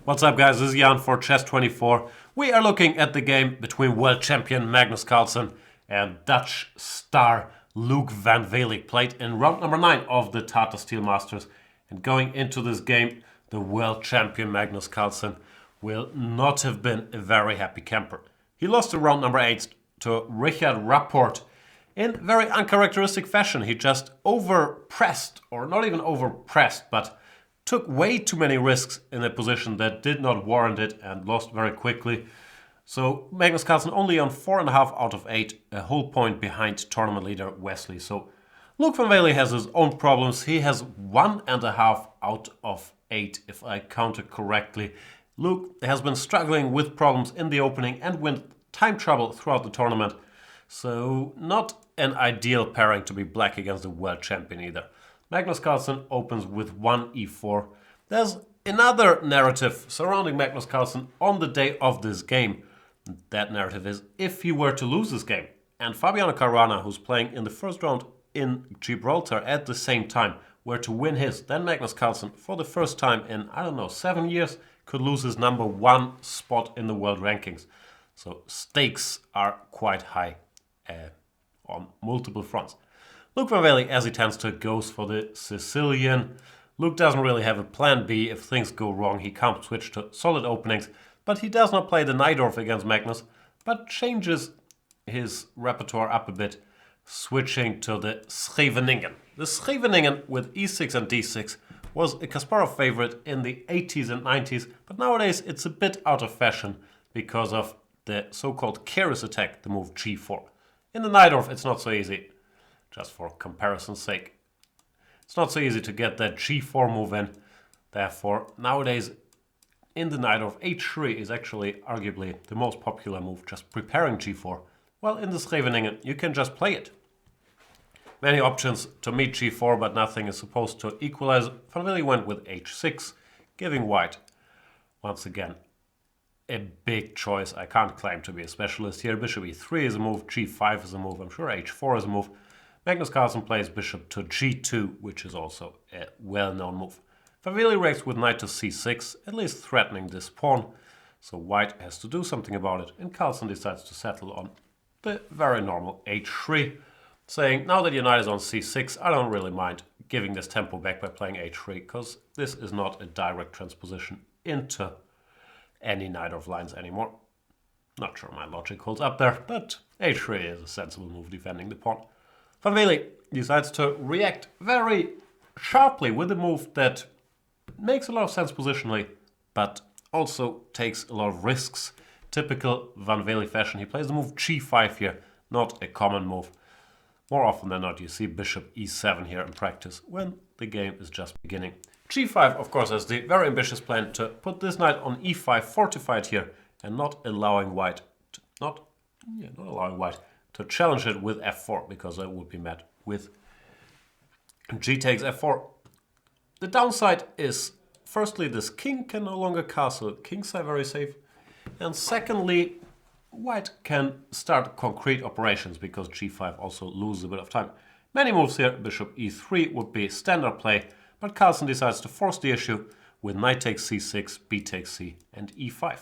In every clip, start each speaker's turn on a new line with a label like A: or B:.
A: What's up, guys? This is Jan for Chess24. We are looking at the game between world champion Magnus Carlsen and Dutch star Luc van Wely, played in round number 9 of the Tata Steel Masters. And going into this game, the world champion Magnus Carlsen will not have been a very happy camper. He lost in round number 8 to Richard Rapport in very uncharacteristic fashion. He just overpressed, or not even overpressed, but took way too many risks in a position that did not warrant it and lost very quickly. So Magnus Carlsen only on 4.5 out of 8, a whole point behind tournament leader Wely. So Luc van Wely has his own problems. He has 1.5 out of 8, if I counted correctly. Luc has been struggling with problems in the opening and with time trouble throughout the tournament. So not an ideal pairing to be black against the world champion either. Magnus Carlsen opens with 1e4. There's another narrative surrounding Magnus Carlsen on the day of this game. That narrative is if he were to lose this game, and Fabiano Caruana, who's playing in the first round in Gibraltar at the same time, were to win his, then Magnus Carlsen, for the first time in, 7 years, could lose his number 1 spot in the world rankings. So stakes are quite high on multiple fronts. Luc van Wely, as he tends to, goes for the Sicilian. Luc doesn't really have a plan B. If things go wrong, he can't switch to solid openings. But he does not play the Najdorf against Magnus, but changes his repertoire up a bit, switching to the Scheveningen. The Scheveningen with e6 and d6 was a Kasparov favorite in the 80s and 90s, but nowadays it's a bit out of fashion because of the so-called Keres attack, the move g4. In the Najdorf, it's not so easy. Just for comparison's sake. It's not so easy to get that g4 move in. Therefore, nowadays, in the Najdorf, h3 is actually arguably the most popular move, just preparing g4. While in the Scheveningen, you can just play it. Many options to meet g4, but nothing is supposed to equalize. Van Wely went with h6, giving white, once again, a big choice. I can't claim to be a specialist here. Bishop e3 is a move, g5 is a move, I'm sure h4 is a move. Magnus Carlsen plays bishop to g2, which is also a well-known move. Van Wely reacts with knight to c6, at least threatening this pawn. So white has to do something about it, and Carlsen decides to settle on the very normal h3, saying, now that your knight is on c6, I don't really mind giving this tempo back by playing h3, because this is not a direct transposition into any Najdorf lines anymore. Not sure my logic holds up there, but h3 is a sensible move defending the pawn. Van Wely decides to react very sharply with a move that makes a lot of sense positionally, but also takes a lot of risks. Typical Van Wely fashion, he plays the move g5 here, not a common move. More often than not, you see bishop e7 here in practice when the game is just beginning. g5, of course, has the very ambitious plan to put this knight on e5 fortified here and not allowing white to challenge it with f4, because it would be met with g takes f4. The downside is, firstly, this king can no longer castle. Kings are very safe. And secondly, white can start concrete operations because g5 also loses a bit of time. Many moves here, bishop e3 would be standard play, but Carlsen decides to force the issue with knight takes c6, b takes c, and e5.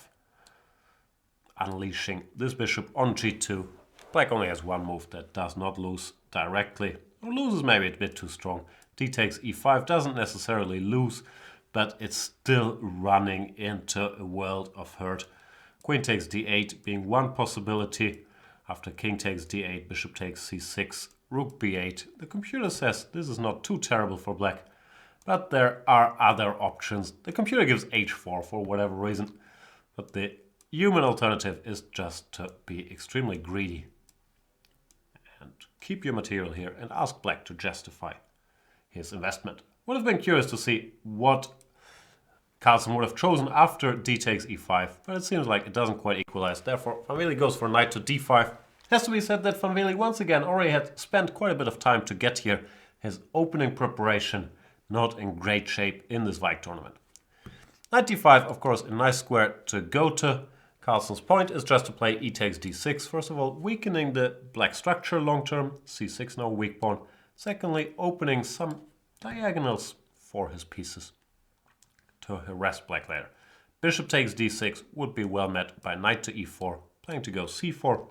A: Unleashing this bishop on g2. Black only has one move that does not lose directly, or loses maybe a bit too strong. D takes e5 doesn't necessarily lose, but it's still running into a world of hurt. Queen takes d8 being one possibility. After king takes d8, bishop takes c6, rook b8. The computer says this is not too terrible for black, but there are other options. The computer gives h4 for whatever reason, but the human alternative is just to be extremely greedy and keep your material here and ask black to justify his investment. Would have been curious to see what Carlsen would have chosen after d takes e5, but it seems like it doesn't quite equalize. Therefore, Van Wely goes for knight to d5. It has to be said that Van Wely once again already had spent quite a bit of time to get here. His opening preparation not in great shape in this Wijk tournament. Knight d5, of course, a nice square to go to. Carlsen's point is just to play e takes d6. First of all, weakening the black structure long term. c6 no weak pawn. Secondly, opening some diagonals for his pieces to harass black later. bishop takes d6 would be well met by knight to e4, playing to go c4.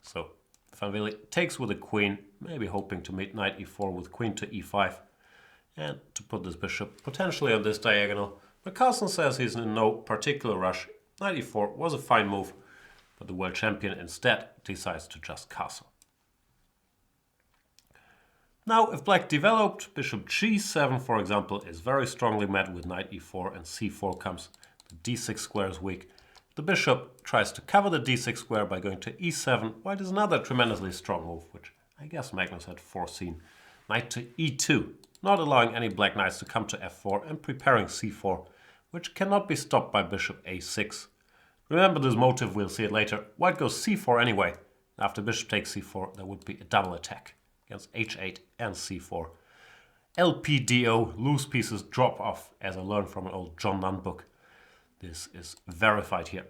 A: So Van Wely takes with a queen, maybe hoping to meet knight e4 with queen to e5, and to put this bishop potentially on this diagonal. But Carlsen says he's in no particular rush. Knight e4 was a fine move, but the world champion instead decides to just castle. Now, if black developed, bishop g7, for example, is very strongly met with knight e4 and c4 comes. The d6 square is weak. The bishop tries to cover the d6 square by going to e7. White is another tremendously strong move, which I guess Magnus had foreseen. Knight to e2, not allowing any black knights to come to f4 and preparing c4, which cannot be stopped by bishop a6. Remember this motive, we'll see it later. White goes c4 anyway. After bishop takes c4, there would be a double attack against h8 and c4. LPDO, loose pieces drop off, as I learned from an old John Nunn book. This is verified here.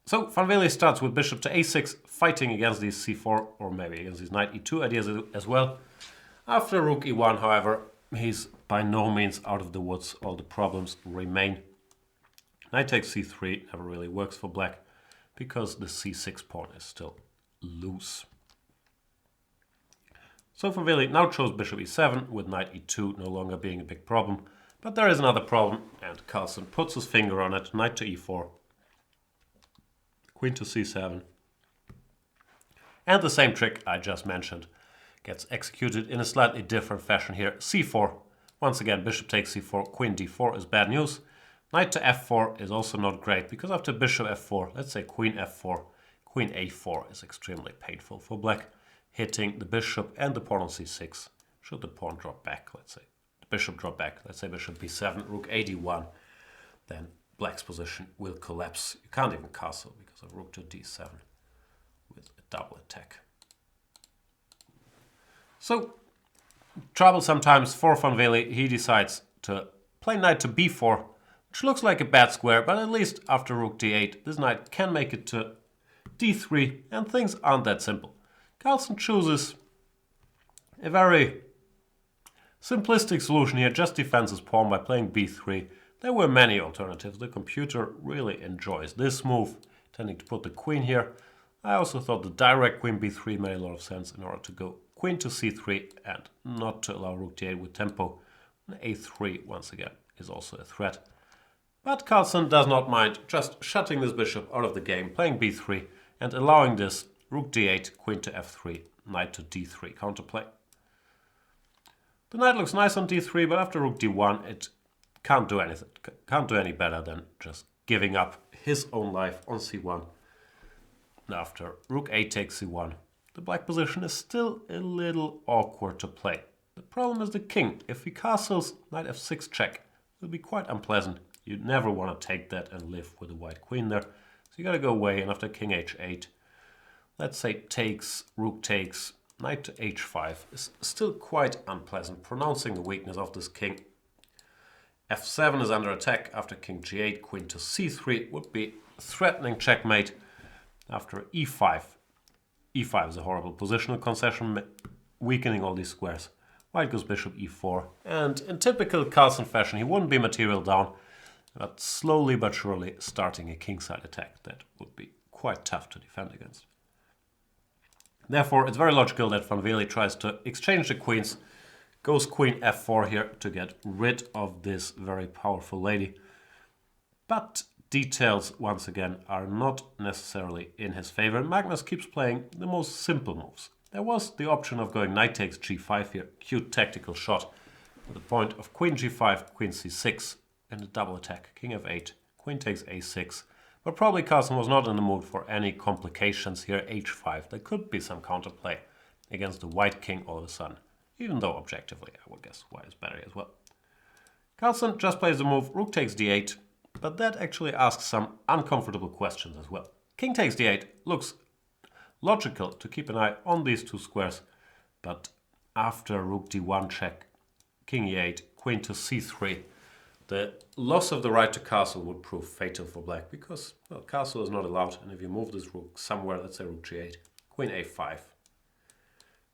A: So Van Wely starts with bishop to a6, fighting against these c4, or maybe against these knight e2 ideas as well. After rook e1, however, he's by no means out of the woods. All the problems remain. Knight takes c3 never really works for black, because the c6 pawn is still loose. So Van Wely now chose bishop e7, with knight e2 no longer being a big problem. But there is another problem, and Carlsen puts his finger on it. Knight to e4, queen to c7. And the same trick I just mentioned gets executed in a slightly different fashion here. c4, once again bishop takes c4, queen d4 is bad news. Knight to f4 is also not great, because after bishop f4, let's say queen f4, queen a4 is extremely painful for black, hitting the bishop and the pawn on c6. Should the pawn drop back, let's say. The bishop drop back, let's say bishop b7, rook a1, then black's position will collapse. You can't even castle because of rook to d7 with a double attack. So, trouble sometimes for Van Wely. He decides to play knight to b4, which looks like a bad square, but at least after rook d8, this knight can make it to d3, and things aren't that simple. Carlsen chooses a very simplistic solution here, just defends his pawn by playing b3. There were many alternatives. The computer really enjoys this move, tending to put the queen here. I also thought the direct queen b3 made a lot of sense in order to go queen to c3 and not to allow rook d8 with tempo. And a3, once again, is also a threat. But Carlsen does not mind just shutting this bishop out of the game, playing b3, and allowing this rook d8, queen to f3, knight to d3 counterplay. The knight looks nice on d3, but after rook d1, it can't do anything. Can't do any better than just giving up his own life on c1. And after rook a takes c1, the black position is still a little awkward to play. The problem is the king. If he castles knight f6 check, it will be quite unpleasant. You never want to take that and live with a white queen there. So you gotta go away, and after king h8, let's say takes, rook takes, knight to h5 is still quite unpleasant, pronouncing the weakness of this king. f7 is under attack. After king g8, queen to c3 would be threatening checkmate. After e5, e5 is a horrible positional concession, weakening all these squares. White goes bishop e4, and in typical Carlsen fashion, he wouldn't be material down, but slowly but surely starting a kingside attack that would be quite tough to defend against. Therefore, it's very logical that Van Wely tries to exchange the queens, goes queen f4 here to get rid of this very powerful lady. But details, once again, are not necessarily in his favor. Magnus keeps playing the most simple moves. There was the option of going knight takes g5 here, cute tactical shot, with the point of queen g5, queen c6, and a double attack, king f8, queen takes a6. But probably Carlsen was not in the mood for any complications here, h5. There could be some counterplay against the white king all of a sudden, even though objectively I would guess white is better as well. Carlsen just plays the move rook takes d8, but that actually asks some uncomfortable questions as well. King takes d8 looks logical to keep an eye on these two squares, but after rook d1 check, king e8, queen to c3, the loss of the right to castle would prove fatal for black, because, well, castle is not allowed, and if you move this rook somewhere, let's say rook g8, queen a5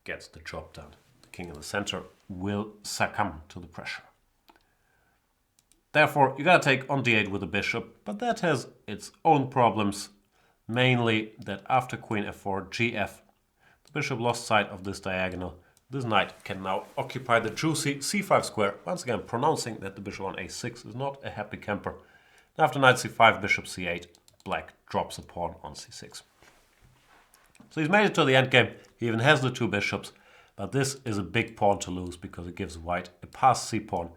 A: gets the job done. The king in the center will succumb to the pressure. Therefore, you gotta take on d8 with the bishop, but that has its own problems, mainly that after queen f4, gf, the bishop lost sight of this diagonal. This knight can now occupy the juicy c5 square, once again pronouncing that the bishop on a6 is not a happy camper. After knight c5, bishop c8, black drops a pawn on c6. So he's made it to the endgame. He even has the two bishops, but this is a big pawn to lose because it gives white a passed c-pawn,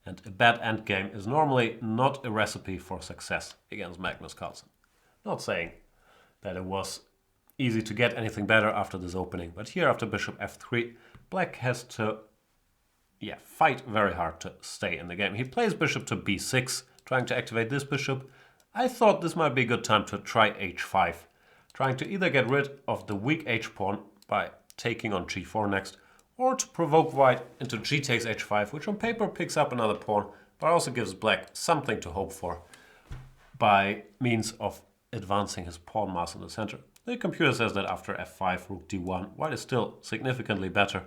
A: and a bad endgame is normally not a recipe for success against Magnus Carlsen. Not saying that it was easy to get anything better after this opening, but here after bishop f3, black has to fight very hard to stay in the game. He plays bishop to b6, trying to activate this bishop. I thought this might be a good time to try h5, trying to either get rid of the weak h-pawn by taking on g4 next, or to provoke white into g takes h5, which on paper picks up another pawn, but also gives black something to hope for by means of advancing his pawn mass in the center. The computer says that after f5, rook d1, white is still significantly better,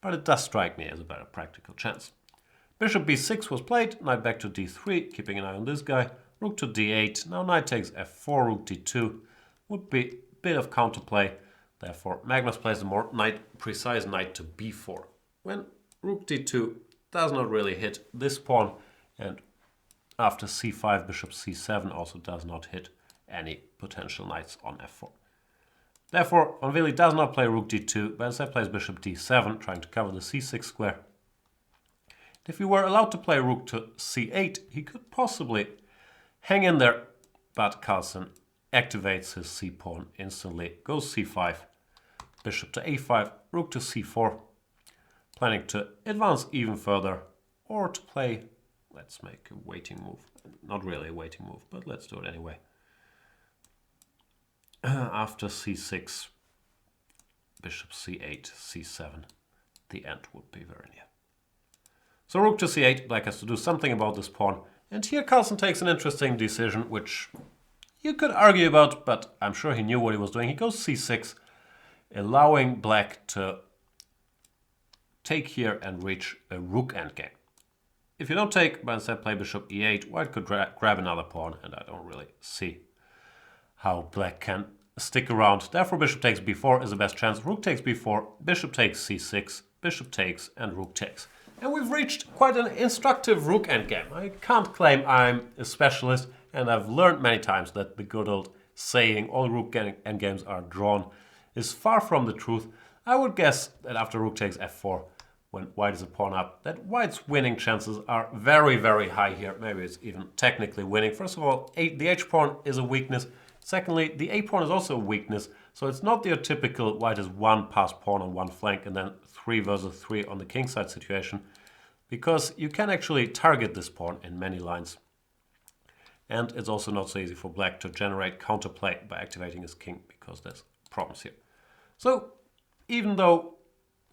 A: but it does strike me as a better practical chance. Bishop b6 was played, knight back to d3, keeping an eye on this guy, rook to d8, now knight takes f4, rook d2, would be a bit of counterplay. Therefore, Magnus plays a more precise knight to b4. When rook d2 does not really hit this pawn, and after c5, bishop c7 also does not hit any potential knights on f4. Therefore, Wely does not play rook d2, but instead plays bishop d7, trying to cover the c6 square. If he were allowed to play rook to c8, he could possibly hang in there, but Carlsen activates his c-pawn instantly, goes c5, bishop to a5, rook to c4, planning to advance even further, or to play, let's make a waiting move. Not really a waiting move, but let's do it anyway. After c6, bishop c8, c7, the end would be very near. So rook to c8, black has to do something about this pawn, and here Carlsen takes an interesting decision, which you could argue about, but I'm sure he knew what he was doing. He goes c6, allowing black to take here and reach a rook endgame. If you don't take, but instead play bishop e8, white could grab another pawn, and I don't really see how black can stick around. Therefore, bishop takes b4 is the best chance. Rook takes b4, bishop takes c6, bishop takes, and rook takes. And we've reached quite an instructive rook endgame. I can't claim I'm a specialist, and I've learned many times that the good old saying all rook endgames are drawn is far from the truth. I would guess that after rook takes f4, when white is a pawn up, that white's winning chances are very, very high here. Maybe it's even technically winning. First of all, the h-pawn is a weakness. Secondly, the a-pawn is also a weakness. So it's not the typical white is one passed pawn on one flank and then 3 versus 3 on the kingside situation, because you can actually target this pawn in many lines. And it's also not so easy for black to generate counterplay by activating his king, because there's problems here. So even though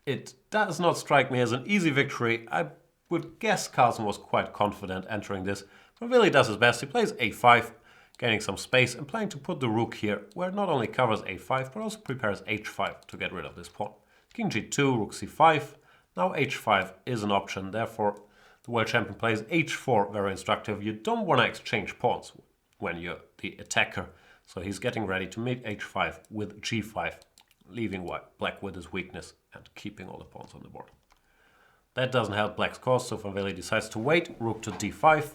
A: it does not strike me as an easy victory, I would guess Carlsen was quite confident entering this. But Wely does his best. He plays a5, gaining some space and planning to put the rook here, where it not only covers a5, but also prepares h5 to get rid of this pawn. King g2, rook c5. Now h5 is an option. Therefore, the world champion plays h4, very instructive. You don't want to exchange pawns when you're the attacker. So he's getting ready to meet h5 with g5, leaving black with his weakness and keeping all the pawns on the board. That doesn't help black's cause, so Wely decides to wait. Rook to d5,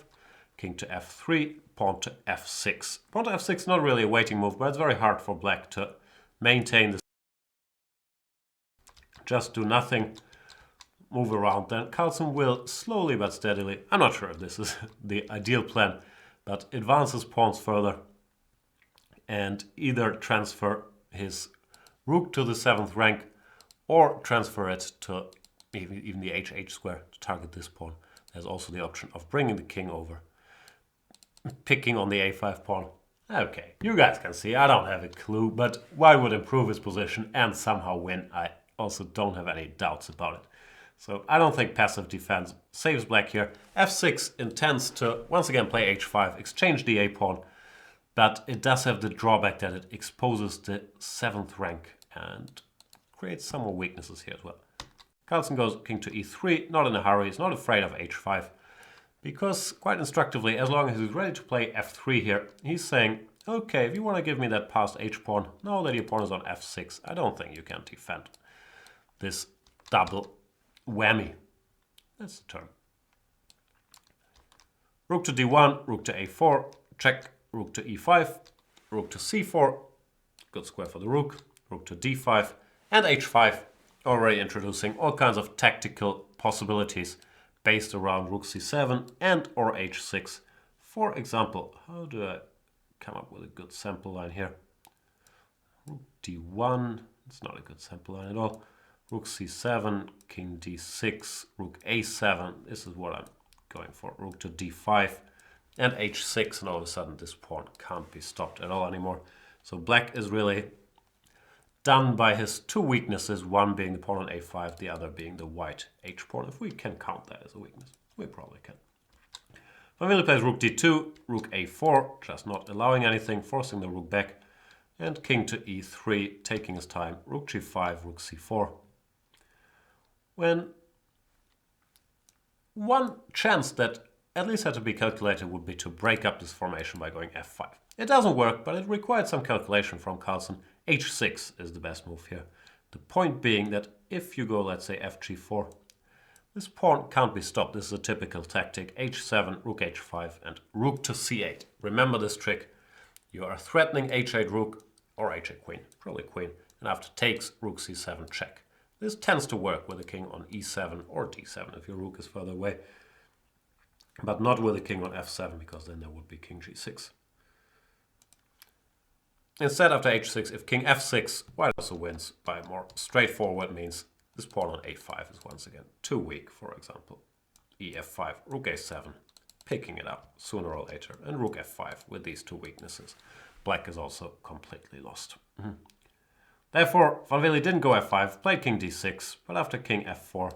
A: king to f3, pawn to f6. Pawn to f6 not really a waiting move, but it's very hard for black to maintain this. Just do nothing, move around. Then Carlsen will slowly but steadily, I'm not sure if this is the ideal plan, but advances pawns further and either transfer his rook to the 7th rank or transfer it to even the h square to target this pawn. There's also the option of bringing the king over, picking on the a5 pawn. Okay, you guys can see I don't have a clue, but white would improve his position and somehow win. I also don't have any doubts about it. So I don't think passive defense saves black here. f6 intends to once again play h5, exchange the a-pawn, but it does have the drawback that it exposes the 7th rank and creates some more weaknesses here as well. Carlsen goes king to e3, not in a hurry, he's not afraid of h5. Because, quite instructively, as long as he's ready to play f3 here, he's saying, okay, if you want to give me that passed h-pawn, now that your pawn is on f6, I don't think you can defend this double whammy. That's the term. Rook to d1, rook to a4, check, rook to e5, rook to c4, good square for the rook to d5, and h5, already introducing all kinds of tactical possibilities based around rook c7 and or h6. For example, how do I come up with a good sample line here? Rook d1, it's not a good sample line at all. Rook c7, king d6, rook a7, this is what I'm going for. Rook to d5 and h6, and all of a sudden this pawn can't be stopped at all anymore. So black is really done by his two weaknesses, one being the pawn on a5, the other being the white h-pawn. If we can count that as a weakness, we probably can. Van Wely plays rook d2, rook a4, just not allowing anything, forcing the rook back, and king to e3, taking his time, rook g5, rook c4. When one chance that at least had to be calculated would be to break up this formation by going f5. It doesn't work, but it required some calculation from Carlsen. h6 is the best move here. The point being that if you go, let's say, fg4, this pawn can't be stopped. This is a typical tactic. h7, rook h5, and rook to c8. Remember this trick. You are threatening h8 rook or h8 queen, probably queen, and after takes, rook c7 check. This tends to work with a king on e7 or d7 if your rook is further away, but not with a king on f7 because then there would be king g6. Instead, after h6, if king f6, white also wins by more straightforward means. This pawn on a5 is once again too weak, for example. ef5, rook a7, picking it up sooner or later, and rook f5 with these two weaknesses. Black is also completely lost. Therefore, Van Wely didn't go f5, played king d6, but after king f4,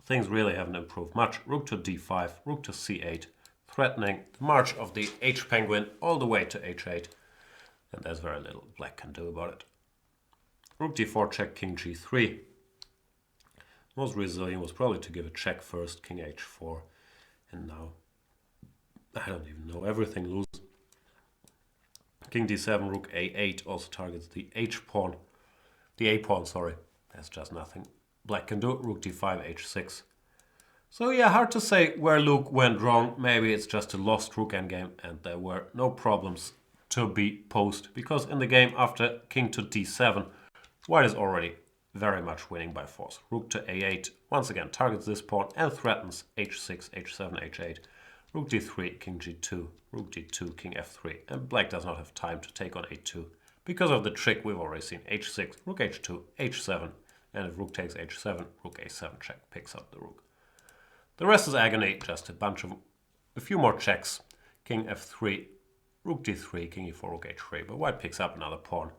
A: things really haven't improved much. Rook to d5, rook to c8, threatening the march of the h-penguin all the way to h8, and there's very little black can do about it. Rook d4 check, king g3. Most resilient was probably to give a check first, king h4, and now I don't even know, everything loses. King d7, rook a8 also targets the h-pawn. The a-pawn, sorry. That's just nothing black can do. Rook d5, h6. So yeah, hard to say where Luke went wrong. Maybe it's just a lost rook endgame and there were no problems to be posed. Because in the game after king to d7, white is already very much winning by force. Rook to a8, once again targets this pawn and threatens h6, h7, h8. Rook d3, king g2, rook d2, king f3, and black does not have time to take on a2 because of the trick we've already seen. h6, rook h2, h7, and if rook takes h7, rook a7 check picks up the rook. The rest is agony, just a few more checks. King f3, rook d3, king e4, rook h3, but white picks up another pawn,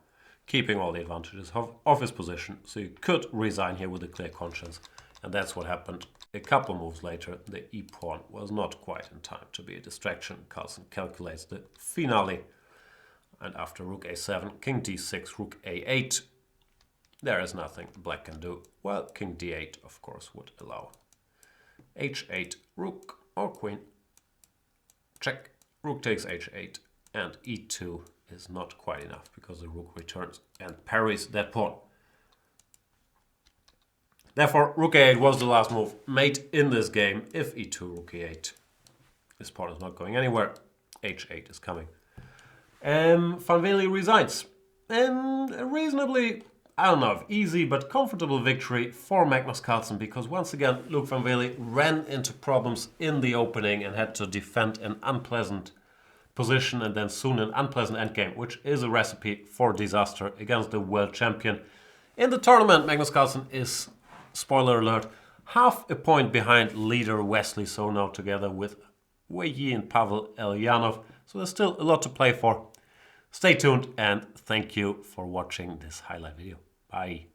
A: keeping all the advantages of his position, so you could resign here with a clear conscience, and that's what happened. A couple moves later, the e-pawn was not quite in time to be a distraction. Carlsen calculates the finale. And after rook a7, king d6, rook a8, there is nothing black can do. Well, king d8, of course, would allow. h8, rook or queen. Check. Rook takes h8, and e2 is not quite enough because the rook returns and parries that pawn. Therefore, rook a8 was the last move made in this game. If e2, rook e8, this pawn is not going anywhere. h8 is coming. Van Wely resigns. And a reasonably, I don't know if easy, but comfortable victory for Magnus Carlsen because once again, Luke Van Wely ran into problems in the opening and had to defend an unpleasant position and then soon an unpleasant endgame, which is a recipe for disaster against the world champion. In the tournament, Magnus Carlsen is, spoiler alert, half a point behind leader Wesley So now together with Wely and Pavel Elyanov. So there's still a lot to play for. Stay tuned and thank you for watching this highlight video. Bye.